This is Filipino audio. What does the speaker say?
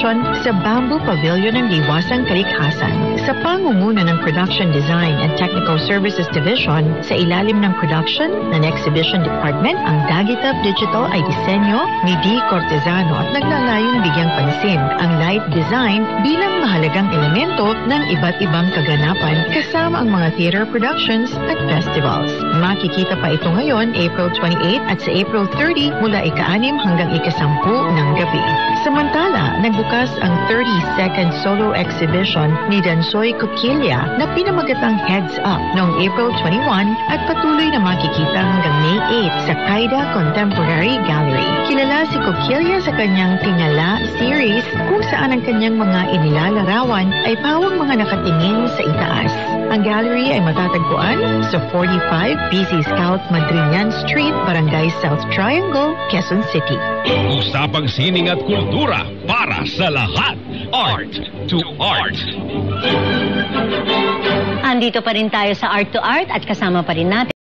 exhibition sa Bamboo Pavilion ng Liwasang Kalikhasan. Sa pangunguna ng Production Design and Technical Services Division sa ilalim ng Production ng Exhibition Department, ang Daguetap Digital ay disenyo ni D. Cortezano at naglalayong bigyang pansin ang light design bilang mahalagang elemento ng iba't ibang kaganapan kasama ang mga theater productions at festivals. Makikita pa ito ngayon, April 28 at sa April 30 mula ika-6 hanggang ika-10 ng gabi. Samantala, nagbukas ang 30-second solo exhibition ni Dansoy Coquilla na pinamagatang Heads Up noong April 21 at patuloy na makikita hanggang May 8 sa Kaida Contemporary Gallery. Kilala si Coquilla sa kanyang Tingala series kung saan ang kanyang mga inilalarawan ay pawang mga nakatingin sa itaas. Ang gallery ay matatagpuan sa 45 BC Scout Madriñan Street, Barangay South Triangle, Quezon City. Usapang sining at kultura para sa lahat. Art to Art. Andito pa rin tayo sa Art to Art at kasama pa rin natin